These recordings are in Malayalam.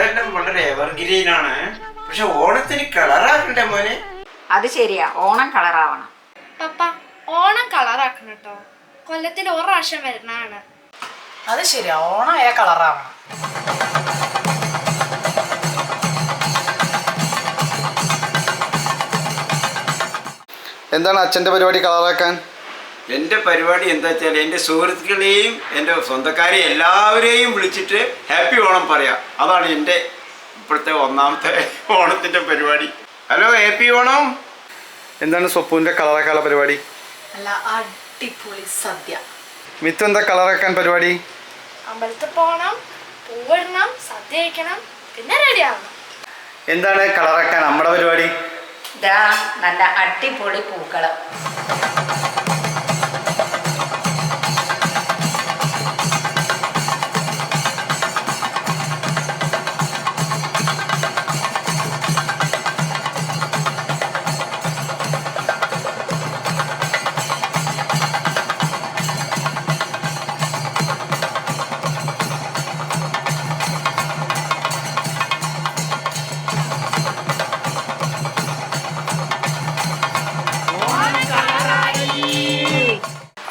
അവിടെ എല്ലാം വളരെ എവർഗ്രീനാണ്. പക്ഷെ ഓണത്തിന് കളറാക്കണ്ടേ മോനെ? അത് ശരിയാ, ഓണം കളറാവണം. പപ്പ ഓണം കളറാക്കണം കേട്ടോ. കൊല്ലത്തിൽ ഒരു പ്രാവശ്യം വരുന്നതാണ്. അത് ശരിയാ, ഓണമായ കളറാവണം. എന്താണ് അച്ഛൻ്റെ പരിപാടി കളറാക്കാൻ? എൻ്റെ പരിപാടി എന്താ വെച്ചാൽ എൻ്റെ സുഹൃത്തുക്കളെയും എൻ്റെ സ്വന്തക്കാരെയും എല്ലാവരെയും വിളിച്ചിട്ട് ഹാപ്പി ഓണം പറയാം. അതാണ് എൻ്റെ ഇപ്പോഴത്തെ ഒന്നാമത്തെ ഓണത്തിൻ്റെ പരിപാടി. Hello, happy Onam. എന്താണ് സ്വപ്പുവിൻ്റെ കളറാക്കാനുള്ള പരിപാടി? അല്ല, അടിപൊളി സദ്യ. മിത്തു എന്താ കളറാക്കാൻ പരിപാടി? അമ്പലത്തിൽ പോകണം, പൂവിടണം, സദ്യ കഴിക്കണം, പിന്നെ റെഡി ആവണം. എന്താണ് കളറാക്കാൻ നമ്മുടെ പരിപാടി? ഇതാ നല്ല അടിപൊളി പൂക്കളം.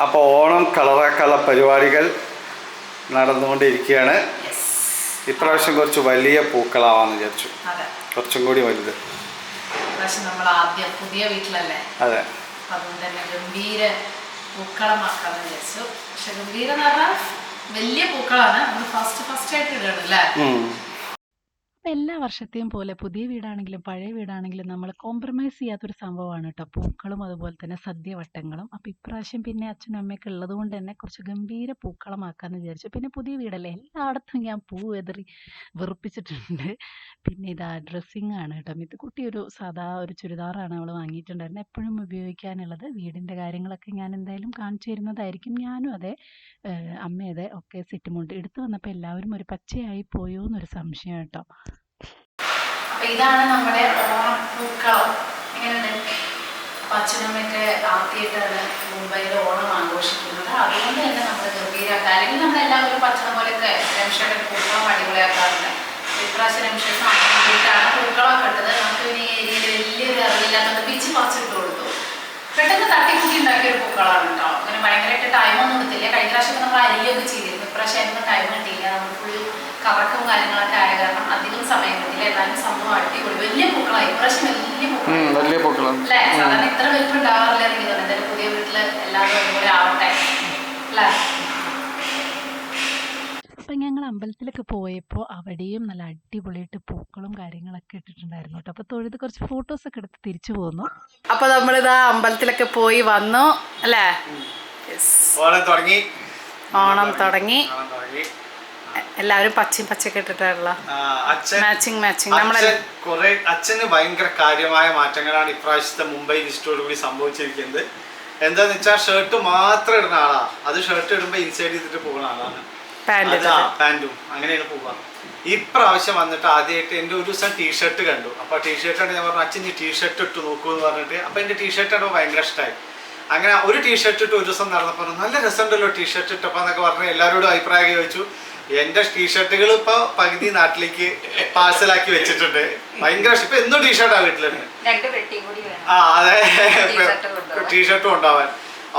അപ്പോൾ ഓണം കളറാക്കാനുള്ള പരിപാടികൾ നടന്നുകൊണ്ടിരിക്കുകയാണ്. ഇപ്രാവശ്യം കുറച്ച് വലിയ പൂക്കളാവാന്ന് വിചാരിച്ചു, കുറച്ചും കൂടി വലുത്. നമ്മൾ ആദ്യം പുതിയ വീട്ടിലല്ലേ, അതെ, അതുകൊണ്ട് തന്നെ ഗംഭീര പൂക്കളമാക്കാന്ന് വിചാരിച്ചു. പക്ഷെ ഗംഭീരം എന്ന് പറഞ്ഞാൽ വലിയ പൂക്കളാണ്. നമ്മൾ ഫസ്റ്റ് ആയിട്ട് ഇടണം അല്ലേ? അപ്പം എല്ലാ വർഷത്തെയും പോലെ പുതിയ വീടാണെങ്കിലും പഴയ വീടാണെങ്കിലും നമ്മൾ കോംപ്രമൈസ് ചെയ്യാത്തൊരു സംഭവമാണ് കേട്ടോ, പൂക്കളും അതുപോലെ തന്നെ സദ്യവട്ടങ്ങളും. അപ്പോൾ ഇപ്രാവശ്യം പിന്നെ അച്ഛനും അമ്മയൊക്കെ ഉള്ളത് കൊണ്ട് തന്നെ കുറച്ച് ഗംഭീര പൂക്കളമാക്കാമെന്ന് വിചാരിച്ചു. പിന്നെ പുതിയ വീടല്ലേ, എല്ലായിടത്തും ഞാൻ പൂ എതിറി വെറുപ്പിച്ചിട്ടുണ്ട്. പിന്നെ ഇതാ ഡ്രസ്സിങ് ആണ് കേട്ടോ. മിത്തുക്കുട്ടി ഒരു സാധാ ഒരു ചുരിദാറാണ് അവൾ വാങ്ങിയിട്ടുണ്ടായിരുന്നത്, എപ്പോഴും ഉപയോഗിക്കാനുള്ളത്. വീടിൻ്റെ കാര്യങ്ങളൊക്കെ ഞാൻ എന്തായാലും കാണിച്ചു തരുന്നതായിരിക്കും. ഞാനും അതെ, അമ്മ അതെ ഒക്കെ സെറ്റുമുണ്ട് എടുത്തു വന്നപ്പോൾ എല്ലാവരും ഒരു പച്ചയായി പോയോ എന്നൊരു സംശയം കേട്ടോ. അപ്പൊ ഇതാണ് നമ്മുടെ ഓണപ്പൂക്കളം. എങ്ങനെയുണ്ട്? അച്ഛനമ്മയൊക്കെ ആദ്യമായിട്ടാണ് മുംബൈയിൽ ഓണം ആഘോഷിക്കുന്നത്. അതുകൊണ്ട് തന്നെ നമ്മൾ ഗംഭീരമാക്കുക, അല്ലെങ്കിൽ നമ്മളെല്ലാവരും പച്ചനെ പോലെയൊക്കെ രംഷയുടെ പൂക്കളം അടിപൊളിയാക്കാറുണ്ട്. ഇപ്രാവശ്യം രംഷയ്ക്ക് വേണ്ടിയിട്ടാണ് പൂക്കളമൊക്കെ ഇട്ടത്. നമുക്ക് ഈ ഏരിയയിൽ വലിയൊരു അറിയില്ലാത്തത് പിച്ച് പറിച്ചിട്ട് കൊടുത്തു. പെട്ടെന്ന് തട്ടിക്കുട്ടി ഉണ്ടാക്കിയ ഒരു പൂക്കളമാണ് കേട്ടോ. അങ്ങനെ ഭയങ്കരമായിട്ട് ടൈമൊന്നും എടുത്തില്ല. കഴിഞ്ഞ പ്രാവശ്യമൊക്കെ നമ്മൾ അരിയൊക്കെ ചെയ്തിരുന്നു. ഇപ്രാവശ്യം അതിനൊന്നും ടൈം കിട്ടിയില്ല. നമ്മൾ ഫുൾ കറക്കും കാര്യങ്ങളൊക്കെ ആയ കാരണം അധികം സമയം കിട്ടില്ല. എന്നാലും സംഭവം അടിപൊളി വലിയ പൂക്കളായി. ഇപ്രാവശ്യം വലിയ പൂക്കളാണ് അല്ലേ? സാധാരണ ഇത്ര വലിപ്പം ഉണ്ടാവാറില്ല എനിക്ക് തോന്നുന്നു. എന്തായാലും പുതിയ വീട്ടില് എല്ലാവരും അതുപോലെ ആവട്ടെ അല്ലേ? അപ്പം ഞങ്ങൾ അമ്പലത്തിലൊക്കെ പോയപ്പോൾ അവിടെയും നല്ല അടിപൊളിയായിട്ട് പൂക്കളും കാര്യങ്ങളൊക്കെ ഇട്ടിട്ടുണ്ടായിരുന്നു കേട്ടോ. അപ്പോൾ തൊഴുത് കുറച്ച് ഫോട്ടോസൊക്കെ എടുത്ത് തിരിച്ചു പോന്നു. അപ്പൊ നമ്മളിതാ അമ്പലത്തിലൊക്കെ പോയി വന്നു അല്ലേ? ഓണം തുടങ്ങി. എല്ലാവരും പച്ചയൊക്കെ ഇട്ടിട്ടുള്ള മാച്ചിങ്. അച്ഛന് ഭയങ്കര കാര്യമായ മാറ്റങ്ങളാണ് ഇപ്രാവശ്യത്തെ മുംബൈ ലിസ്റ്റോട് കൂടി സംഭവിച്ചിരിക്കുന്നത്. എന്താന്ന് വെച്ചാൽ ഷർട്ട് മാത്രം ഇടുന്ന ആളാ. അത് ഷർട്ട് ഇടുമ്പോ ഇൻസൈഡ് ചെയ്തിട്ട് പോകുന്ന ആളാണ്, പാൻറ്റും അങ്ങനെയാണ് പോവുക. ഇപ്രാവശ്യം വന്നിട്ട് ആദ്യമായിട്ട് എൻ്റെ ഒരു ദിവസം ടീഷർട്ട് കണ്ടു. അപ്പോൾ ടീഷർട്ടാണ് ഞാൻ പറഞ്ഞു, അച്ഛൻ ഈ ടീഷർട്ട് ഇട്ട് നോക്കൂ എന്ന് പറഞ്ഞിട്ട്. അപ്പോൾ എൻ്റെ ടീഷർട്ട് ഇടുമ്പോൾ ഭയങ്കര ഇഷ്ടമായി. അങ്ങനെ ഒരു ടീഷർട്ട് ഇട്ട് ഒരു ദിവസം നടന്നപ്പോൾ നല്ല രസമുണ്ടല്ലോ ടീഷർട്ട് ഇട്ടപ്പോൾ എന്നൊക്കെ പറഞ്ഞ് എല്ലാവരോടും അഭിപ്രായം ചോദിച്ചു. എൻ്റെ ടീഷർട്ടുകൾ ഇപ്പോൾ പകുതി നാട്ടിലേക്ക് പാഴ്സലാക്കി വെച്ചിട്ടുണ്ട്. ഭയങ്കര ഇഷ്ടം. ഇപ്പം എന്നും ടീഷർട്ടാണ് വീട്ടിലുണ്ട്. ആ അതെ, ടീഷർട്ടും ഉണ്ടാവാൻ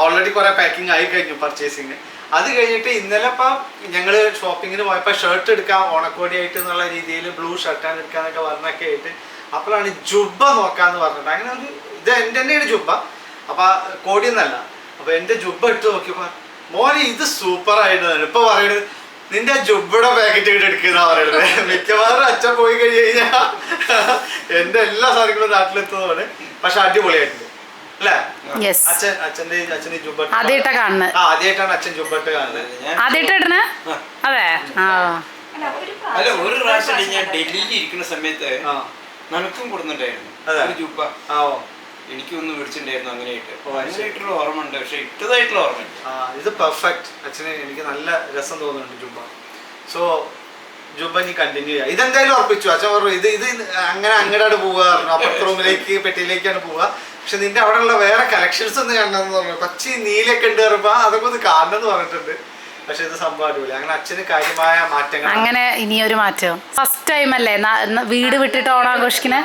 ഓൾറെഡി കുറേ പാക്കിംഗ് ആയി കഴിഞ്ഞു, പർച്ചേസിങ്. അത് കഴിഞ്ഞിട്ട് ഇന്നലെ ഇപ്പം ഞങ്ങൾ ഷോപ്പിങ്ങിന് പോയപ്പോൾ ഷർട്ട് എടുക്കാം ഓണക്കോടിയായിട്ട് എന്നുള്ള രീതിയിൽ ബ്ലൂ ഷർട്ടാണ് എടുക്കാന്നൊക്കെ പറഞ്ഞൊക്കെ ആയിട്ട്. അപ്പോഴാണ് ജുബ്ബ നോക്കാന്ന് പറഞ്ഞിട്ട്. അങ്ങനെ ഒരു ഇത് എൻ്റെ തന്നെയാണ് ജുബ്ബ, അപ്പം കോടിയൊന്നല്ല. അപ്പോൾ എൻ്റെ ജുബ്ബ ഇട്ട് നോക്കിയപ്പോൾ മോനെ ഇത് സൂപ്പറായിട്ടാണ്. ഇപ്പം പറയുന്നത് നിന്റെ ജുബ്ബയുടെ പാക്കറ്റ് ഇട്ട് എടുക്കുന്ന പറയുന്നത്. മിക്കവാറും അച്ഛൻ പോയി കഴിഞ്ഞ് കഴിഞ്ഞാൽ എൻ്റെ എല്ലാ സാധനങ്ങളും നാട്ടിലെത്തുന്നതാണ്. പക്ഷെ അടിപൊളിയായിട്ടുണ്ട് അല്ലേ? ആദ്യമായിട്ടാണ് അച്ഛൻ ജുബ്ബട്ട് കാണുന്നത്. അതെ. അല്ല, ഒരു പ്രാവശ്യം ഞാൻ ഡൽഹിയിൽ ഇരിക്കുന്ന സമയത്ത് നനക്കും കൊടുത്തിട്ടുണ്ടായിരുന്നു ജുബ്ബ. എനിക്കൊന്ന് മേടിച്ചിട്ടുണ്ടായിരുന്നു. അങ്ങനെയായിട്ടുള്ള ഓർമ്മ ഉണ്ട്, പക്ഷെ ഇട്ടതായിട്ടുള്ള ഓർമ്മ. ഇത് പെർഫെക്റ്റ്. അച്ഛന് എനിക്ക് നല്ല രസം തോന്നുന്നുണ്ട് ജുബ്ബ. സോ ജുബ്ബ നീ കണ്ടിന്യൂ ചെയ്യാം. ഇതെന്തായാലും ഉറപ്പിച്ചു. അച്ഛൻ പറഞ്ഞു ഇത് അങ്ങനെ അങ്ങോട്ടാണ് പോവുക പറഞ്ഞു. അപ്പുറത്തെ റൂമിലേക്ക് പെട്ടിയിലേക്കാണ് പോവുക. പക്ഷെ നിന്റെ അവിടെയുള്ള വേറെ കളക്ഷൻസ് ഒന്ന് കാണണമെന്ന് പറഞ്ഞു. പച്ച നീലൊക്കെ ഉണ്ട് പറയുമ്പോൾ അതൊക്കെ ഒന്ന് കാണണമെന്ന് പറഞ്ഞിട്ടുണ്ട്. പക്ഷെ ഇത് സംഭവം അടിപൊളി. അങ്ങനെ അച്ഛന് കാര്യമായ മാറ്റങ്ങൾ. അങ്ങനെ ഇനിയൊരു മാറ്റം ഫസ്റ്റ് ടൈം അല്ലേ വീട് വിട്ടിട്ട് ഓണം ആഘോഷിക്കണേ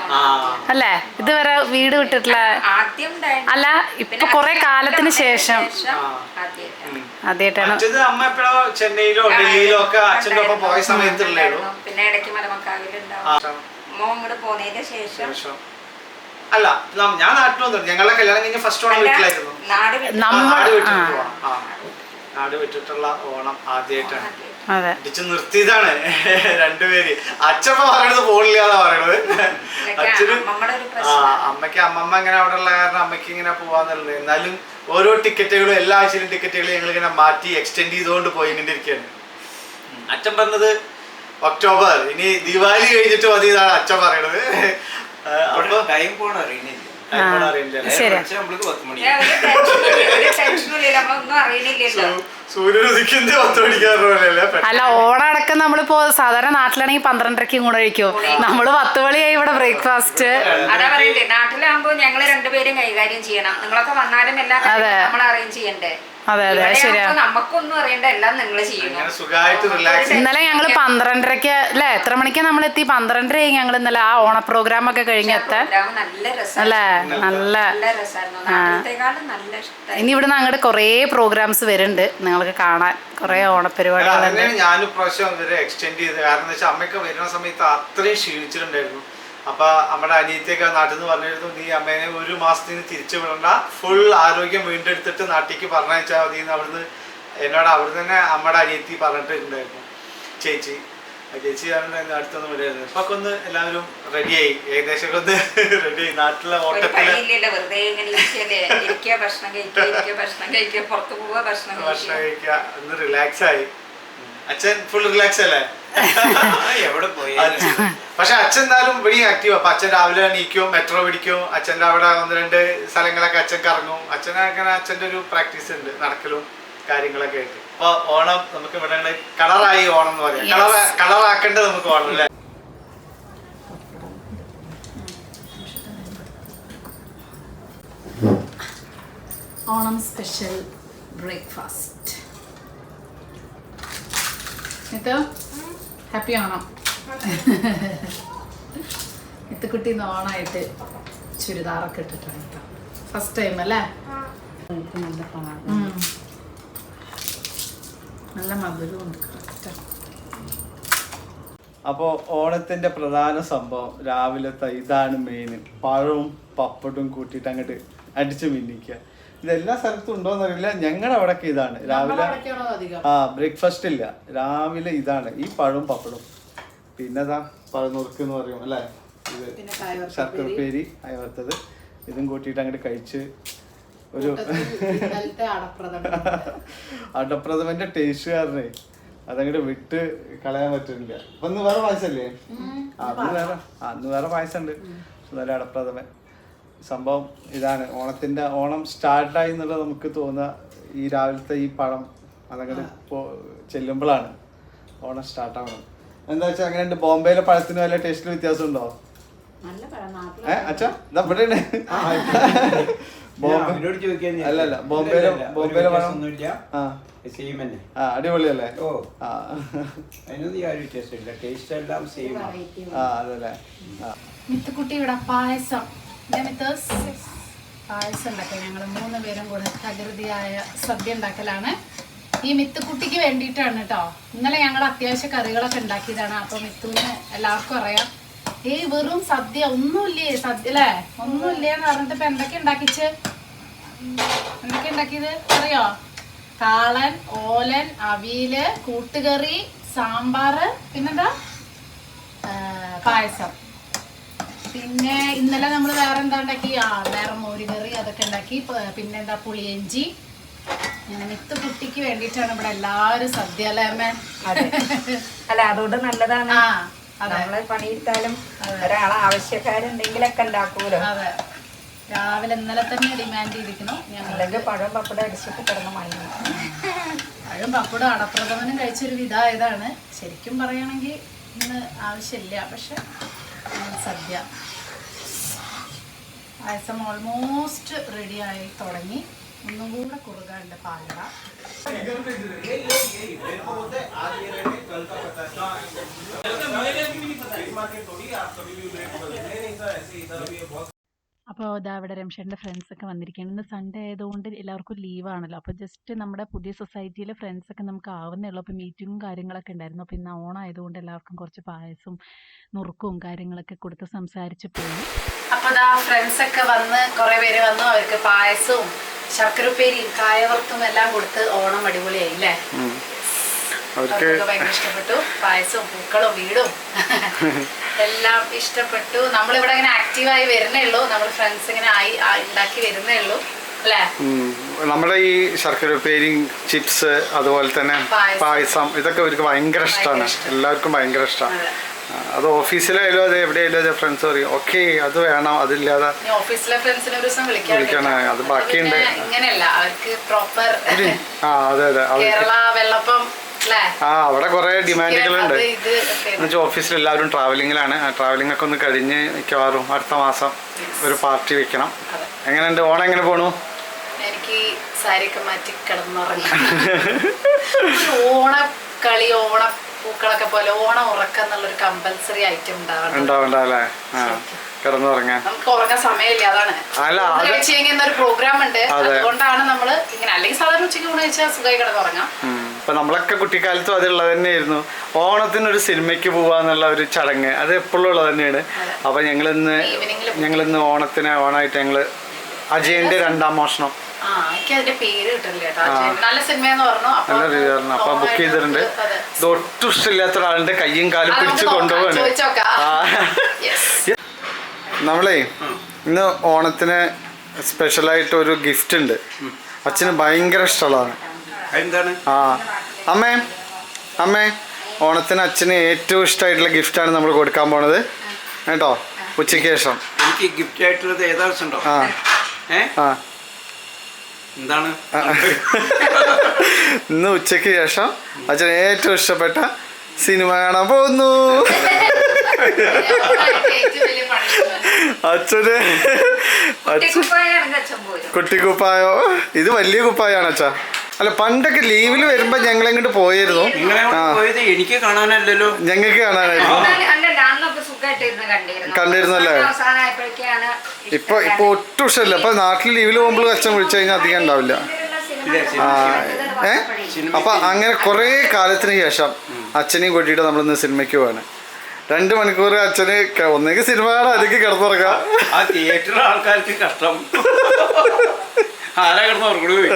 അല്ലേ? ഇതുവരെ വീട് വിട്ടിട്ടുള്ള ആദ്യം അല്ല, ഇപ്പൊ കൊറേ കാലത്തിന് ശേഷം ആദ്യമായിട്ടാണ്. അമ്മ എപ്പോഴോ ചെന്നൈയിലോ ഡൽഹിയിലോ ഒക്കെ അച്ഛൻ്റെ ഒപ്പം പോയ സമയത്തുള്ളൂ. പിന്നെ ഇടയ്ക്ക് മലമക്കാവിലുണ്ടാവും. മോൻ ഇങ്ങോട്ട് പോന്നതിന് ശേഷം അല്ല, ഞാൻ നാട്ടിൽ വന്നിട്ടുണ്ട്. ഞങ്ങളുടെ കല്യാണം കഴിഞ്ഞ ഫസ്റ്റ് ഓണം വീട്ടിലായിരുന്നു. നാട് വിട്ടിട്ടുള്ള ഓണം ആദ്യമായിട്ടാണ്. അടിച്ചു നിർത്തിയതാണ് രണ്ടുപേര്. അച്ഛപ്പ പറയണത് പോണില്ല എന്നാ പറയണത്. അച്ഛന് അമ്മയ്ക്ക് അമ്മമ്മ ഇങ്ങനെ അവിടെ ഉള്ള കാരണം അമ്മയ്ക്ക് ഇങ്ങനെ പോവാന്നുള്ളത്. എന്നാലും ഓരോ ടിക്കറ്റുകളും എല്ലാ ആഴ്ചയിലും ടിക്കറ്റുകൾ ഞങ്ങൾ ഇങ്ങനെ മാറ്റി എക്സ്റ്റെൻഡ് ചെയ്തുകൊണ്ട് പോയിക്കൊണ്ടിരിക്കുകയാണ്. അച്ഛൻ പറഞ്ഞത് ഒക്ടോബർ, ഇനി ദിവാലി കഴിഞ്ഞിട്ട് മതി എന്നാണ് അച്ഛൻ പറയണത്. അപ്പൊ ടൈം പോണ അറിയുന്നില്ല. സൂര്യൻ ഉദിക്കുന്നത് 10 മണിക്കാറുമല്ലേ? അല്ല, ഓണടക്കം നമ്മളിപ്പോ സാധാരണ നാട്ടിലാണെങ്കിൽ 12:30 കൂടെ കഴിക്കും. നമ്മള് 10 മണിയായി ഇവിടെ ബ്രേക്ക്ഫാസ്റ്റ്. അതാ പറയണ്ടേ, നാട്ടിലാകുമ്പോ ഞങ്ങള് രണ്ടുപേരും കൈകാര്യം ചെയ്യണം. നിങ്ങളൊക്കെ വന്നാലും എല്ലാം നമ്മൾ അറേഞ്ച് ചെയ്യണ്ടേ. അതെ അതെ ശരിയാ. നമുക്കൊന്നും അറിയണ്ട, എല്ലാം നിങ്ങൾ ചെയ്യണം. ഇന്നലെ ഞങ്ങള് 12:30 അല്ലെ, എത്ര മണിക്കാ നമ്മൾ എത്തി? 12:30 ഞങ്ങൾ ഇന്നലെ ആ ഓണ പ്രോഗ്രാം ഒക്കെ കഴിഞ്ഞെത്താൻ. അല്ലേ? നല്ല ഇനി ഇവിടുന്ന് അങ്ങോട്ട് കൊറേ പ്രോഗ്രാംസ് വരുന്നുണ്ട് നിങ്ങൾക്ക് കാണാൻ, കൊറേ ഓണപരിപാടികളുണ്ട്. ഞാനും പ്രാവശ്യം ഇവരെ എക്സ്റ്റെൻഡ് ചെയ്ത്, കാരണം എന്താ വെച്ചാൽ അമ്മയൊക്കെ വരുന്ന സമയത്ത് അത്രയും ക്ഷീണിച്ചിട്ടുണ്ടായിരുന്നു. അപ്പൊ നമ്മുടെ അനിയത്തിയൊക്കെ നാട്ടിൽ നിന്ന് പറഞ്ഞിരുന്നു, നീ അമ്മേനെ 1 മാസത്തിന് തിരിച്ചു വിടണ്ട, ഫുൾ ആരോഗ്യം വീണ്ടെടുത്തിട്ട് നാട്ടിലേക്ക് പറഞ്ഞയച്ചാൽ മതി എന്ന് അവിടുന്ന് എന്നോട് അവിടുന്ന് തന്നെ അമ്മയുടെ അനിയത്തി പറഞ്ഞിട്ടുണ്ടായിരുന്നു. ചേച്ചി അടുത്തൊന്നും വിടായിരുന്നു. ഇപ്പൊ ഒന്ന് എല്ലാവരും റെഡിയായി, ഏകദേശം ഒന്ന് റെഡിയായി. നാട്ടിലെ ഓട്ടത്തില് ഭക്ഷണം കഴിക്കുക, ഒന്ന് റിലാക്സ് ആയി. അച്ഛൻ ഫുൾ റിലാക്സ് അല്ലേ? എവിടെ പോയി? പക്ഷെ അച്ഛൻ എന്തായാലും ഇവിടെ ആക്റ്റീവ്. അപ്പൊ അച്ഛൻ രാവിലെ എണീക്കും, മെട്രോ പിടിക്കും, അച്ഛൻ്റെ അവിടെ 1-2 സ്ഥലങ്ങളൊക്കെ അച്ഛൻ കറങ്ങും. അച്ഛനങ്ങനെ അച്ഛൻ്റെ ഒരു പ്രാക്ടീസ് ഉണ്ട്, നടക്കലും കാര്യങ്ങളൊക്കെ ആയിട്ട്. അപ്പൊ ഓണം നമുക്ക് ഇവിടെ കളറായി ഓണം എന്ന് പറയാം. കളറാക്കേണ്ടത് നമുക്ക് ഓണം അല്ലേ? Onam special breakfast. Happy Onam. ഇത്തുക്കുട്ടി ഓണായിട്ട് ചുരിദാറൊക്കെ ഇട്ടിട്ടുണ്ട്. ഫസ്റ്റ് ടൈം അല്ലേ? നല്ല മധുരം ഉണ്ട്. അപ്പോൾ ഓണത്തിന്റെ പ്രധാന സംഭവം രാവിലത്തെ ഇതാണ് മെയിൻ. പഴവും പപ്പടും കൂട്ടിയിട്ട് അങ്ങോട്ട് അടിച്ചു മിന്നിക്കുക. ഇതെല്ലാ സ്ഥലത്തും ഉണ്ടോന്നറിയില്ല, ഞങ്ങളുടെ അവിടെയൊക്കെ ഇതാണ് രാവിലെ. ബ്രേക്ക്ഫാസ്റ്റ് ഇല്ല, രാവിലെ ഇതാണ് ഈ പഴവും പപ്പടും. പിന്നെ പഴനുറുക്ക് എന്ന് പറയും അല്ലേ? ഇത് ശർക്കരപ്പേരി അയവറുത്തത്, ഇതും കൂട്ടിയിട്ട് അങ്ങോട്ട് കഴിച്ച് ഒരു അടപ്രഥമന്റെ ടേസ്റ്റ് കാരണേ അതങ്ങോട്ട് വിട്ട് കളയാൻ പറ്റുന്നില്ല. അപ്പൊ അന്ന് വേറെ പായസല്ലേ? അന്ന് വേറെ പായസം ഉണ്ട്. നല്ല അടപ്രഥമൻ സംഭവം ഇതാണ്. ഓണം സ്റ്റാർട്ടായി എന്നുള്ളത് നമുക്ക് തോന്നുക ഈ രാവിലത്തെ ഈ പഴം അതങ്ങനെ ചെല്ലുമ്പോഴാണ് ഓണം സ്റ്റാർട്ടാവണം. എന്താ വെച്ചാൽ അങ്ങനെ ബോംബെയിലെ പഴത്തിന് വല്ല ടേസ്റ്റിൽ വ്യത്യാസം ഉണ്ടോ? അച്ഛാ ഇവിടെയാണ് അല്ലല്ല ബോംബെയിലെ പഴം അടിപൊളിയല്ലേ? അതല്ലേ. മിത്തുക്കുട്ടി ഇവിടെ പായസം പായസം ഉണ്ടാക്കുക. ഞങ്ങൾ 3 പേരും കൂടെ തകൃതിയായ സദ്യ ഉണ്ടാക്കലാണ്. ഈ മിത്തുക്കുട്ടിക്ക് വേണ്ടിയിട്ടാണ് കേട്ടോ. ഇന്നലെ ഞങ്ങൾ അത്യാവശ്യ കറികളൊക്കെ ഉണ്ടാക്കിയതാണ്. അപ്പൊ മിത്തുവിന് എല്ലാവർക്കും അറിയാം, വെറും സദ്യ ഒന്നുമില്ലേ, സദ്യ അല്ലേ ഒന്നുമില്ലേ എന്ന് പറഞ്ഞിട്ട് ഇപ്പൊ എന്തൊക്കെ ഉണ്ടാക്കിയത് അറിയോ? കാളൻ, ഓലൻ, അവിയല്, കൂട്ടുകറി, സാമ്പാറ്, പിന്നെന്താ പായസം. പിന്നെ ഇന്നലെ നമ്മൾ വേറെ എന്താ ഉണ്ടാക്കി? വേറെ മോരുകറി അതൊക്കെ ഉണ്ടാക്കി. പിന്നെന്താ പുളിയഞ്ചി. അങ്ങനെ മിത്തുക്കുട്ടിക്ക് വേണ്ടിയിട്ടാണ് ഇവിടെ എല്ലാവരും സദ്യ അല്ലേ അമ്മ? അല്ല അതുകൊണ്ട് നല്ലതാണ്. നമ്മള് പണിയിട്ടാലും ഒരാളെ ആവശ്യക്കാരുണ്ടെങ്കിലൊക്കെ ഉണ്ടാക്കൂലോ. അതെ, രാവിലെ ഇന്നലെ തന്നെ ഡിമാൻഡ് ചെയ്തിരിക്കുന്നു. അല്ലെങ്കിൽ പഴം പപ്പടം അടിച്ചിട്ട് കിടന്ന് മഞ്ഞ പഴം പപ്പടം അടപ്രഥമനും കഴിച്ചൊരു വിധായതാണ്. ശരിക്കും പറയുകയാണെങ്കിൽ ഇന്ന് ആവശ്യമില്ല, പക്ഷെ സദ്യ പായസം ഓൾമോസ്റ്റ് റെഡി ആയി തുടങ്ങി. ഒന്നും കൂടെ കുറുകാണ്ട് പാലട. അപ്പോൾ ഇതാ ഇവിടെ രംഷേൻ്റെ ഫ്രണ്ട്സൊക്കെ വന്നിരിക്കുകയാണ്. ഇന്ന് സൺഡേ ആയതുകൊണ്ട് എല്ലാവർക്കും ലീവാണല്ലോ. അപ്പോൾ ജസ്റ്റ് നമ്മുടെ പുതിയ സൊസൈറ്റിയിലെ ഫ്രണ്ട്സൊക്കെ നമുക്ക് ആവുന്നേ ഉള്ളൂ. അപ്പോൾ മീറ്റിങ്ങും കാര്യങ്ങളൊക്കെ ഉണ്ടായിരുന്നു. അപ്പോൾ ഇന്ന് ഓണായതുകൊണ്ട് എല്ലാവർക്കും കുറച്ച് പായസവും നുറുക്കും കാര്യങ്ങളൊക്കെ കൊടുത്ത് സംസാരിച്ച് പോയി. അപ്പോൾ ഇതാ ഫ്രണ്ട്സൊക്കെ വന്ന് കുറേ പേര് വന്നു. അവർക്ക് പായസവും ശർക്കരപ്പേരിയും കായവറുത്തും എല്ലാം കൊടുത്ത് ഓണം അടിപൊളിയായി അല്ലേ? അവർക്ക് ഭയങ്കര ഇഷ്ടപ്പെട്ടു. പായസവും പൂക്കളും വീടും എല്ലാം ഇഷ്ടപ്പെട്ടു. നമ്മളിവിടെ ഇങ്ങനെ ആക്റ്റീവായി വരുന്നേ ഉള്ളൂ. നമ്മുടെ ഫ്രണ്ട്സ് ഇങ്ങനെ ഉണ്ടാക്കി വരുന്നേ ഉള്ളൂ അല്ലേ? നമ്മുടെ ഈ ശർക്കരപ്പേരി, ചിപ്സ്, അതുപോലെ തന്നെ പായസം, ഇതൊക്കെ അവർക്ക് ഭയങ്കര ഇഷ്ടമാണ്. എല്ലാവർക്കും ഭയങ്കര ഇഷ്ടമാണ്. അത് ഓഫീസിലായാലും അതെ എവിടെയായാലും അതെ ഫ്രണ്ട്സ് പറയും ഓക്കെ അത് വേണം, അതില്ലാതെ ഓഫീസിലെ ഫ്രണ്ട്സിനെ ഒരു ദിവസം വിളിക്കണം. അത് ബാക്കിയുണ്ട്. ഇങ്ങനെയല്ല, അവർക്ക് പ്രോപ്പർ അതെ കേരള വെള്ളപ്പം. അവിടെ കുറെ ഡിമാൻഡുകളുണ്ട്. എന്നുവെച്ചാൽ ഓഫീസിൽ എല്ലാവരും ട്രാവലിങ്ങിലാണ്. ട്രാവലിംഗ് ഒക്കെ ഒന്ന് കഴിഞ്ഞ് മിക്കവാറും അടുത്ത മാസം ഒരു പാർട്ടി വെക്കണം. എങ്ങനെയുണ്ട് ഓണം? എങ്ങനെ പോണു? എനിക്ക് സാരിയൊക്കെ മാറ്റി കിടന്നുറങ്ങി. ഓണക്കളി, ഓണപ്പൂക്കളൊക്കെ പോലെ ഓണം ഉറക്കം എന്നുള്ളൊരു കമ്പൽസറി ഐറ്റം ഉണ്ടാവണ്ടല്ലേ? കിടന്നുറങ്ങാൻ നമുക്ക് ഉറങ്ങാൻ സമയമില്ല. അതാണ് കഴിച്ചു കഴിഞ്ഞ ഒരു പ്രോഗ്രാം ഉണ്ട്. അതുകൊണ്ടാണ് നമ്മള് ഇങ്ങനെ, അല്ലെങ്കിൽ സാധാരണ ഉച്ചയ്ക്ക് ഊണ് കഴിച്ചാൽ സുഖമായി കിടന്നുറങ്ങാം. ഇപ്പൊ നമ്മളൊക്കെ കുട്ടിക്കാലത്തും അതുള്ളത് തന്നെയായിരുന്നു. ഓണത്തിനൊരു സിനിമയ്ക്ക് പോവാന്നുള്ള ഒരു ചടങ്ങ് അത് എപ്പോഴും ഉള്ളത് തന്നെയാണ്. അപ്പൊ ഞങ്ങളിന്ന് ഓണായിട്ട് ഞങ്ങള് അജയന്റെ രണ്ടാം മോഷണം നല്ല സിനിമയെന്ന് പറഞ്ഞു. അപ്പൊ ബുക്ക് ചെയ്തിട്ടുണ്ട്. ഇത് ഒട്ടും ഇഷ്ടമില്ലാത്ത ഒരാളുടെ കയ്യും കാലും പിടിച്ച് കൊണ്ടുപോവാണ്. നമ്മളെ ഇന്ന് ഓണത്തിന് സ്പെഷ്യലായിട്ട് ഒരു ഗിഫ്റ്റ് ഉണ്ട്. അച്ഛന് ഭയങ്കര ഇഷ്ടമുള്ളതാണ്. അമ്മേ ഓണത്തിന് അച്ഛന് ഏറ്റവും ഇഷ്ടമായിട്ടുള്ള ഗിഫ്റ്റാണ് നമ്മൾ കൊടുക്കാൻ പോണത് കേട്ടോ. ഉച്ചയ്ക്ക് ശേഷം എനിക്ക് ഗിഫ്റ്റ് ആയിട്ടുള്ളത് ഏതാവശ്യമുണ്ടോ? എന്താണ്? ഇന്ന് ഉച്ചയ്ക്ക് ശേഷം അച്ഛന് ഏറ്റവും ഇഷ്ടപ്പെട്ട സിനിമ കാണാൻ പോകുന്നു. അച്ഛന് കുട്ടിക്കുപ്പായോ? ഇത് വലിയ കുപ്പായാണ് അച്ഛാ. അല്ല പണ്ടൊക്കെ ലീവിൽ വരുമ്പോ ഞങ്ങൾ എങ്ങോട്ട് പോയിരുന്നു. എനിക്ക് കാണാനല്ലോ, ഞങ്ങൾക്ക് കാണാനായിരുന്നു. കണ്ടിരുന്നല്ലേ? ഇപ്പൊ ഒട്ടും ഇഷ്ടമല്ല. അപ്പൊ നാട്ടിൽ ലീവിൽ പോകുമ്പോൾ അച്ഛൻ വിളിച്ചു കഴിഞ്ഞാൽ അധികം ഉണ്ടാവില്ല. അപ്പൊ അങ്ങനെ കുറെ കാലത്തിന് ശേഷം അച്ഛനെയും കൂട്ടിയിട്ട് നമ്മളിന്ന് സിനിമയ്ക്ക് പോവാണ്. 2 മണിക്കൂർ അച്ഛന് ഒന്നെങ്കിൽ സിനിമ കാണാൻ അല്ലെങ്കിൽ കിടന്നുറങ്ങാം. ആ തിയേറ്ററിലെ ആൾക്കാർക്ക് കഷ്ടം. ആരാ കിടന്നുറങ്ങണത്?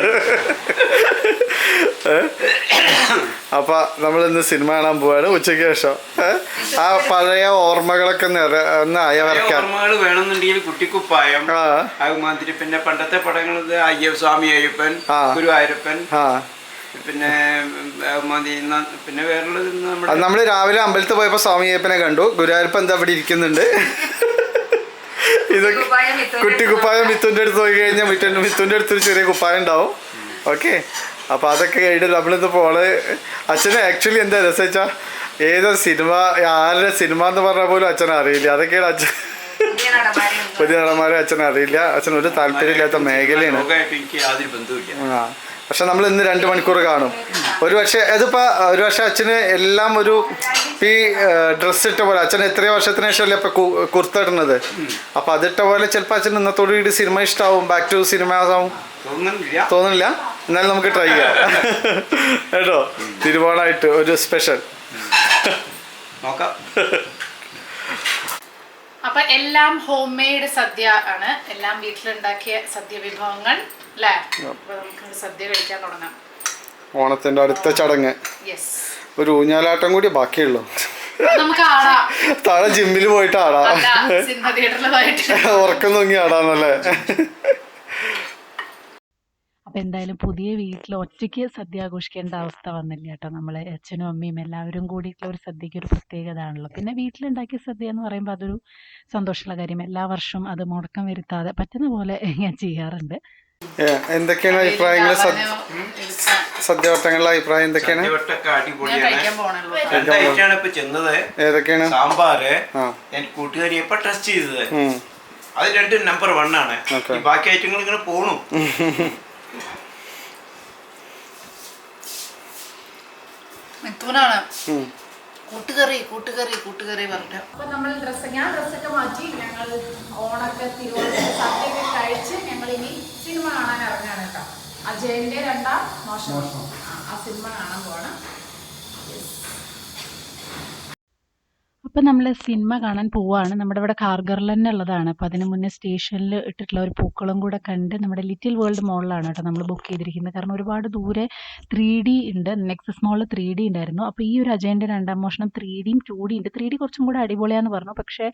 അപ്പൊ നമ്മളിന്ന് സിനിമ കാണാൻ പോവാണ് ഉച്ചയ്ക്ക് ശേഷം. ആ പഴയ ഓർമ്മകളൊക്കെ ഓർമ്മകൾ വേണമെന്നുണ്ടെങ്കിൽ കുട്ടിക്കുപ്പായം, അതുമാതിരി പിന്നെ പണ്ടത്തെ പടങ്ങൾ സ്വാമി അയ്യപ്പൻ, ഗുരുവായൂരപ്പൻ, പിന്നെ പിന്നെ വേറുള്ളത് നമ്മള് രാവിലെ അമ്പലത്തിൽ പോയപ്പോ സ്വാമി അയ്യപ്പനെ കണ്ടു. ഗുരുവായൂരപ്പൻ എന്താ ഇവിടെ ഇരിക്കുന്നുണ്ട്. ഇതൊക്കെ കുട്ടിക്കുപ്പായം മിത്തുൻ്റെ അടുത്ത് പോയി കഴിഞ്ഞാൽ മിത്തുൻ്റെ അടുത്തൊരു ചെറിയ കുപ്പായം ഉണ്ടാവും. ഓക്കെ, അപ്പൊ അതൊക്കെ കഴിഞ്ഞിട്ട് നമ്മളിന്ന് പോള്. അച്ഛന് ആക്ച്വലി എന്താ രസം വെച്ചാ ഏതോ സിനിമ, ആരുടെ സിനിമ എന്ന് പറഞ്ഞാൽ പോലും അച്ഛനെ അറിയില്ല. അതൊക്കെയാണ് അച്ഛൻ. പുതിയ നടന്മാരെ അച്ഛനെ അറിയില്ല. അച്ഛൻ ഒരു താല്പര്യമില്ലാത്ത മേഖലയാണ്. പക്ഷെ നമ്മൾ ഇന്ന് 2 മണിക്കൂർ കാണും. ഒരു പക്ഷേ അച്ഛന് എല്ലാം ഒരു ഈ ഡ്രസ്സ് ഇട്ട പോലെ, അച്ഛൻ എത്രയോ വർഷത്തിന് ശേഷമല്ലേ ഇപ്പൊ കുർത്ത ഇടുന്നത്. അപ്പൊ അതിട്ട പോലെ ചിലപ്പോൾ അച്ഛൻ ഇന്നത്തോടു കൂടി സിനിമ ഇഷ്ടമാവും, ബാക്ക് ടു സിനിമ ആവും. തോന്നുന്നില്ല? എന്നാലും നമുക്ക് ട്രൈ ചെയ്യാം കേട്ടോ. തിരുവോണമായിട്ട് ഒരു സ്പെഷ്യൽ നോക്കാം. അപ്പൊ എല്ലാം ഹോം മെയ്ഡ് സദ്യ ആണ്. എല്ലാം വീട്ടിലുണ്ടാക്കിയ സദ്യ വിഭവങ്ങൾ അല്ലേ? അപ്പൊ നമുക്ക് സദ്യ കഴിക്കാൻ തുടങ്ങാം. ഓണത്തിന്റെ അടുത്ത ചടങ്ങ് ഒരു ഊഞ്ഞാലാട്ടം കൂടി ബാക്കിയുള്ളൂ. നമുക്ക് ആടാം. താഴെ ജിമ്മിൽ പോയിട്ട് ആടാം. സിനിമ തിയേറ്ററിലായിട്ട് ഉറക്കം തൂങ്ങി ആടാന്നല്ലേ? അപ്പോൾ എന്തായാലും പുതിയ വീട്ടിൽ ഒറ്റയ്ക്ക് സദ്യ ആഘോഷിക്കേണ്ട അവസ്ഥ വന്നില്ല കേട്ടോ. നമ്മളെ അച്ഛനും അമ്മയും എല്ലാവരും കൂടിയിട്ടുള്ള ഒരു സദ്യയ്ക്ക് ഒരു പ്രത്യേകത ആണല്ലോ. പിന്നെ വീട്ടിലുണ്ടാക്കിയ സദ്യ എന്ന് പറയുമ്പോൾ അതൊരു സന്തോഷമുള്ള കാര്യം. എല്ലാ വർഷവും അത് മുടക്കം വരുത്താതെ പറ്റുന്ന പോലെ ഞാൻ ചെയ്യാറുണ്ട്. എന്തൊക്കെയാണ് അഭിപ്രായങ്ങൾ? സദ്യവട്ടങ്ങളുടെ അഭിപ്രായം എന്തൊക്കെയാണ്? ഏതൊക്കെയാണ്? സാമ്പാറ് കൂട്ടുകാരി എപ്പോ ടെസ്റ്റ് ചെയ്തത് അത് 2 നമ്പർ 1 ആണ്. ബാക്കി ഐറ്റങ്ങൾ ഇങ്ങനെ പോണു. മിഥുനാണ് കൂട്ടുകറി പറഞ്ഞു. അപ്പൊ നമ്മൾ ഞാൻ ഡ്രസ്സൊക്കെ മാറ്റി ഞങ്ങൾ ഓണൊക്കെ തിരുവോണത്തിന്റെ സദ്യയൊക്കെ കഴിച്ച് ഞങ്ങൾ ഇനി സിനിമ കാണാൻ ഇറങ്ങാണ് കേട്ടോ. അജയന്റെ രണ്ടാം മോഷണം ആ സിനിമ കാണാൻ പോകണം. അപ്പം നമ്മൾ സിനിമ കാണാൻ പോവാണ്. നമ്മുടെ ഇവിടെ കാർഗറിൽ തന്നെ ഉള്ളതാണ്. അപ്പോൾ അതിന് മുന്നേ സ്റ്റേഷനിൽ ഇട്ടിട്ടുള്ള ഒരു പൂക്കളം കൂടെ കണ്ട് നമ്മുടെ ലിറ്റിൽ വേൾഡ് മോളിലാണ് കേട്ടോ നമ്മൾ ബുക്ക് ചെയ്തിരിക്കുന്നത്. കാരണം ഒരുപാട് ദൂരെ 3D ഉണ്ട്. നെക്സസ് മോളിൽ 3D ഉണ്ടായിരുന്നു. അപ്പോൾ ഈ ഒരു അജയൻ്റെ രണ്ടാം മോഷണം 3Dയും 2D ഉണ്ട്. 3D കുറച്ചും കൂടെ അടിപൊളിയാന്ന് പറഞ്ഞു. പക്ഷേ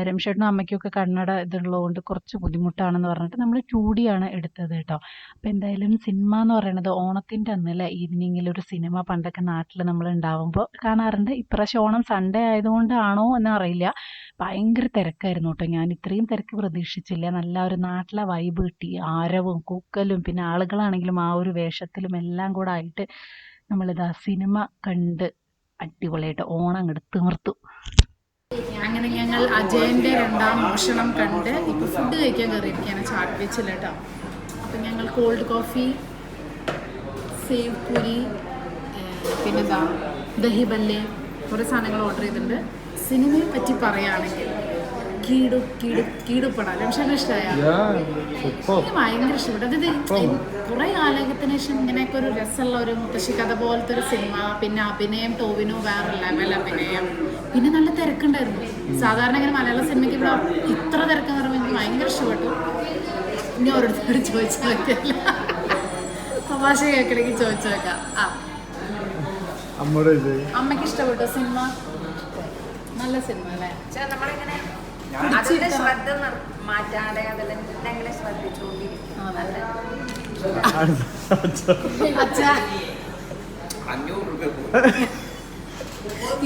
രമേശേട്ടനും അമ്മയ്ക്കൊക്കെ കണ്ണട ഇതുള്ളതുകൊണ്ട് കുറച്ച് ബുദ്ധിമുട്ടാണെന്ന് പറഞ്ഞിട്ട് നമ്മൾ 2D ആണ് എടുത്തത് കേട്ടോ. അപ്പോൾ എന്തായാലും സിനിമ എന്ന് പറയുന്നത് ഓണത്തിൻ്റെ അന്നല്ലേ ഈവനിങ്ങിൽ ഒരു സിനിമ പണ്ടൊക്കെ നാട്ടിൽ നമ്മൾ ഉണ്ടാവുമ്പോൾ കാണാറുണ്ട്. ഇപ്രാവശ്യം ഓണം സൺഡേ ആയതുകൊണ്ട് ആണോ എന്ന് അറിയില്ല. ഭയങ്കര തിരക്കായിരുന്നു കേട്ടോ. ഞാൻ ഇത്രയും തിരക്ക് പ്രതീക്ഷിച്ചില്ല. നല്ല ഒരു നാട്ടിലെ വൈബ് കിട്ടി. ആരവും കൂക്കലും പിന്നെ ആളുകളാണെങ്കിലും ആ ഒരു വേഷത്തിലും എല്ലാം കൂടെ ആയിട്ട് നമ്മളിതാ സിനിമ കണ്ട് അടിപൊളിയായിട്ട് ഓണം അങ്ങോട്ട് തീർത്തു. അങ്ങനെ ഞങ്ങൾ അജയന്റെ രണ്ടാം മോഷണം കണ്ട് ഇപ്പൊ ഫുഡ് കഴിക്കാൻ കയറിയിരിക്കുകയാണ് ചാട്ട് വെച്ചില്ല കേട്ടോ. അപ്പം ഞങ്ങൾ കോൾഡ് കോഫി, സേവ് പൂരി, പിന്നെന്താ ദഹി ബല്ലെ കുറേ സാധനങ്ങൾ ഓർഡർ ചെയ്തിട്ടുണ്ട്. സിനിമയെ പറ്റി പറയുകയാണെങ്കിൽ കീടുപടം രമേശന് ഇഷ്ടമായ എനിക്ക് ഭയങ്കര ഇഷ്ടപ്പെട്ടു. അതായത് കുറേ കാലഘട്ടത്തിന് ശേഷം ഇങ്ങനെയൊക്കെ ഒരു രസമുള്ള ഒരു മുത്തശ്ശി കഥ പോലത്തെ ഒരു സിനിമ. പിന്നെ അഭിനയം ടോവിനോ വേറെ ലെവൽ അഭിനയം. പിന്നെ നല്ല തിരക്കുണ്ടായിരുന്നു. സാധാരണ ഇങ്ങനെ മലയാള സിനിമയ്ക്ക് ഇവിടെ ഇത്ര തിരക്കെന്ന് പറയുമ്പോൾ എനിക്ക് ഭയങ്കര ഇഷ്ടപ്പെട്ടു. ഇനി ഓരോരുത്തരോട് ചോദിച്ചു നോക്കിയല്ല തമാശ കേൾക്കണമെങ്കിൽ ചോദിച്ചു നോക്കാം. അമ്മയ്ക്ക് ഇഷ്ടപ്പെട്ടു സിനിമ? നല്ല സിനിമ അല്ലേ? നമ്മളിങ്ങനെ അതിന്റെ ശ്രദ്ധ മാറ്റാതെ അതിലെങ്ങനെ ശ്രദ്ധിച്ചുകൊണ്ടിരിക്കും.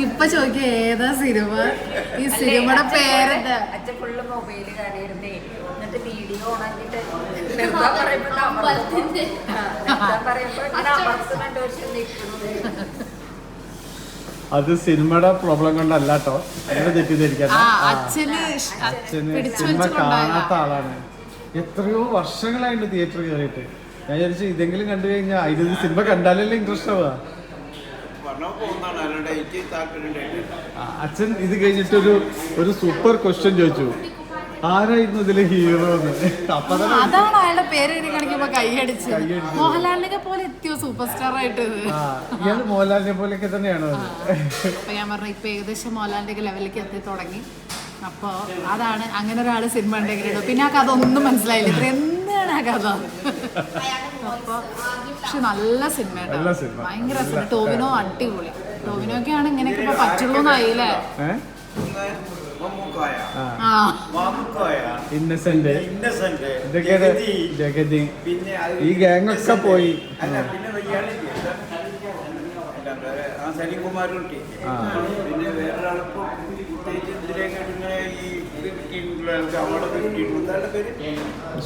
ഇപ്പൊ ചോദിക്കുക ഏതാ സിനിമ? ഈ സിനിമയുടെ പേരെന്താ? അച്ഛൻ ഫുള്ള് മൊബൈല് കാണുന്നേ. എന്നിട്ട് വീഡിയോ ഓണാക്കിട്ട് നിർത്താൻ പറയുമ്പോ അത് സിനിമയുടെ പ്രോബ്ലം കൊണ്ടല്ല കേട്ടോ. അങ്ങനെ തെറ്റിദ്ധരിക്കണം. അച്ഛന് സിനിമ കാണാത്ത ആളാണ്. എത്രയോ വർഷങ്ങളായിട്ട് തിയേറ്ററിൽ കയറിയിട്ട് ഞാൻ വിചാരിച്ചു ഇതെങ്കിലും കണ്ടു കഴിഞ്ഞാൽ അതിന് സിനിമ കണ്ടാലല്ലേ ഇൻട്രസ്റ്റ് ആവുക. അച്ഛൻ ഇത് കഴിഞ്ഞിട്ട് ഒരു സൂപ്പർ ക്വസ്റ്റ്യൻ ചോദിച്ചു, ആരായിരുന്നു ഇതിലെ ഹീറോ എന്ന്. അതാണ് അയാളുടെ പേര് കാണിക്കുമ്പോ കൈയടിച്ച്. മോഹൻലാലിനെ പോലെ എത്തിയോ സൂപ്പർ സ്റ്റാർ ആയിട്ട്? ഇയാള് മോഹൻലാലിനെ പോലെയൊക്കെ തന്നെയാണോ? അപ്പൊ ഞാൻ പറഞ്ഞു ഇപ്പൊ ഏകദേശം മോഹൻലാലിന്റെ ലെവലിലേക്ക് എത്തി തുടങ്ങി. അപ്പൊ അതാണ് അങ്ങനെ ഒരാള് സിനിമ ഉണ്ടെങ്കിലും. പിന്നെ ആ കഥ ഒന്നും മനസ്സിലായില്ല. ഇത്ര എന്താണ് ആ കഥ? അപ്പൊ പക്ഷെ നല്ല സിനിമ, ഭയങ്കര രസം. ടോവിനോ അടിപൊളി. ടോവിനോക്കെയാണ് ഇങ്ങനെയൊക്കെ ഇപ്പൊ പറ്റുള്ളൂ എന്നായില്ലേ? ഇന്നസെന്റ്, ജഗതി, ഈ ഗ്യാങ് ഒക്കെ പോയി. സലിംകുമാരുട്ടി, പിന്നെ വേറൊരാളിപ്പോ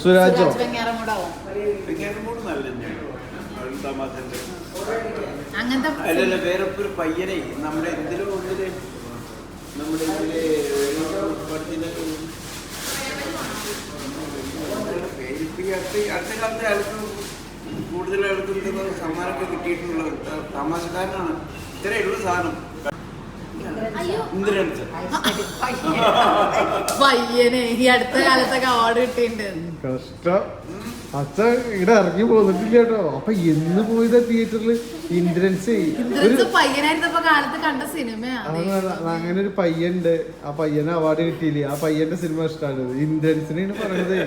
സുരാജോ അങ്ങനത്തെ അല്ലല്ല വേറെ ഒരു പയ്യനെ നമ്മുടെ എന്തിലും ഉള്ളില് നമ്മുടെ ഇതില് പഠിച്ചിട്ടൊക്കെ അടുത്ത കാലത്തെ ആൾക്ക് കൂടുതൽ ആൾക്ക് സമ്മാനമൊക്കെ കിട്ടിയിട്ടുള്ള തമാശക്കാരനാണ്. ഇത്രയേ ഉള്ളൂ സാധനം. ഇന്ദ്രൻസ് പയ്യനെ ഈ അടുത്ത കാലത്തൊക്കെ അവാർഡ് കിട്ടിയിട്ടുണ്ട്. കഷ്ടം. അച്ഛൻ ഇവിടെ ഇറങ്ങി പോന്നിട്ടില്ല കേട്ടോ. അപ്പൊ എന്ന് പോയതാ തിയേറ്ററില് ഇന്ദ്രൻസ്. പയ്യനായിരുന്നപ്പോ കാലത്ത് കണ്ട സിനിമയാണ്. അങ്ങനെ ഒരു പയ്യനുണ്ട്. ആ പയ്യന് അവാർഡ് കിട്ടിയില്ലേ. ആ പയ്യന്റെ സിനിമ ഇഷ്ടമാണ്. ഇന്ദ്രൻസിനാണ് പറയണത്.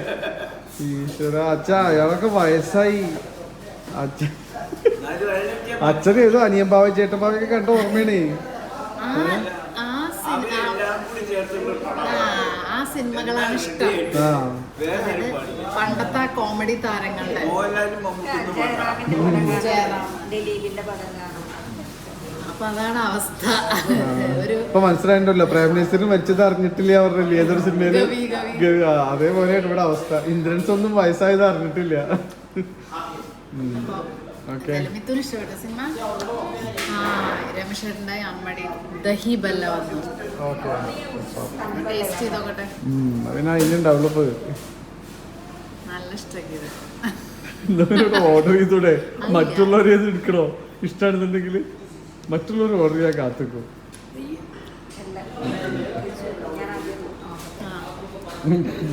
ഈശ്വര അച്ഛ അയാളൊക്കെ വയസ്സായി. അച്ഛൻ ഏതോ അനിയൻ ബാവ ചേട്ടൻ ബാവയൊക്കെ കണ്ട ഓർമ്മയാണ്. ആ സിനിമകളാണ് ഇഷ്ടം. പണ്ടത്തെ കോമഡി താരങ്ങളുടെ അപ്പൊ അതാണ് അവസ്ഥ. ഇപ്പൊ മനസ്സിലായിണ്ടല്ലോ, പ്രൈം മിനിസ്റ്റർ മരിച്ചത് അറിഞ്ഞിട്ടില്ല അവരുടെ ഏതൊരു സിനിമയില്. അതേപോലെയാണ് ഇവിടെ അവസ്ഥ. ഇന്ദ്രൻസ് ഒന്നും വയസ്സായത് അറിഞ്ഞിട്ടില്ല. മിഥുന് ഇഷ്ടപ്പെട്ട സിനിമ രമേശേട്ടൻ്റെ അമ്മടി ദഹി ബല്ല വന്നു. ടേസ്റ്റ് ചെയ്തോക്കട്ടെ. അതിനുണ്ടാവുള്ളൂ. നല്ല ഇഷ്ടമാക്കിയത്. എന്തെങ്കിലും ഓർഡർ ചെയ്തൂടെ? മറ്റുള്ളവരെ എടുക്കണോ? ഇഷ്ടമാണെന്നുണ്ടെങ്കിൽ മറ്റുള്ളവർ ഓർഡർ ചെയ്യാൻ കാത്തിക്കും.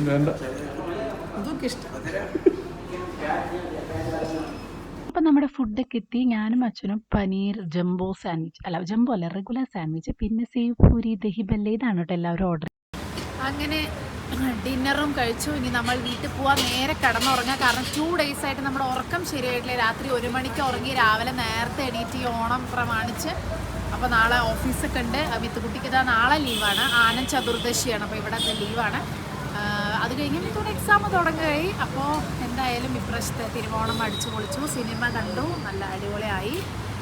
വേണ്ട. അപ്പം നമ്മുടെ ഫുഡൊക്കെ എത്തി. ഞാനും അച്ഛനും പനീർ ജംബോ സാൻഡ്വിച്ച്, അല്ല ജംബോ അല്ല, റെഗുലർ സാൻഡ്വിച്ച്, പിന്നെ സേവ് പൂരി ദഹി ബല്ല, ഇതാണ് കേട്ടോ എല്ലാവരും ഓർഡർ. അങ്ങനെ ഡിന്നറും കഴിച്ചു. ഇനി നമ്മൾ വീട്ടിൽ പോവാൻ നേരെ കിടന്നുറങ്ങാം. കാരണം 2 days ആയിട്ട് നമ്മുടെ ഉറക്കം ശരിയായിട്ടില്ല. രാത്രി 1 മണിക്ക് ഉറങ്ങി, രാവിലെ നേരത്തെ എണീറ്റ് ഓണം പ്രമാണിച്ച്. അപ്പോൾ നാളെ ഓഫീസൊക്കെ ഉണ്ട്. വിത്തുകുട്ടിക്ക് ഇതാ നാളെ ലീവാണ്, ആനന്ദ് ചതുർദശിയാണ്, അപ്പോൾ ഇവിടുത്തെ ലീവാണ്. അത് കഴിഞ്ഞ് ഇതോടെ എക്സാം തുടങ്ങുകയായി. അപ്പോൾ എന്തായാലും ഇപ്രാവശ്യത്തെ തിരുവോണം അടിച്ചു പൊളിച്ചു. സിനിമ കണ്ടു, നല്ല അടിപൊളിയായി.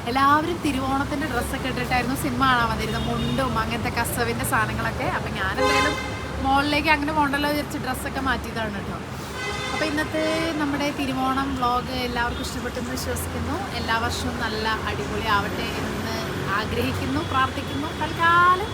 എല്ലാവരും തിരുവോണത്തിൻ്റെ ഡ്രസ്സൊക്കെ ഇട്ടിട്ടായിരുന്നു സിനിമ കാണാൻ വന്നിരുന്നത്, മുണ്ടും അങ്ങനത്തെ കസവിൻ്റെ സാധനങ്ങളൊക്കെ. അപ്പം ഞാനെന്തായാലും മോളിലേക്ക് അങ്ങനെ പോകണ്ടല്ലോ വിചാരിച്ച് ഡ്രസ്സൊക്കെ മാറ്റിയതാണ് കേട്ടോ. അപ്പോൾ ഇന്നത്തെ നമ്മുടെ തിരുവോണം വ്ളോഗ് എല്ലാവർക്കും ഇഷ്ടപ്പെട്ടെന്ന് വിശ്വസിക്കുന്നു. എല്ലാ വർഷവും നല്ല അടിപൊളി ആവട്ടെ എന്ന് ആഗ്രഹിക്കുന്നു, പ്രാർത്ഥിക്കുന്നു. തൽക്കാലം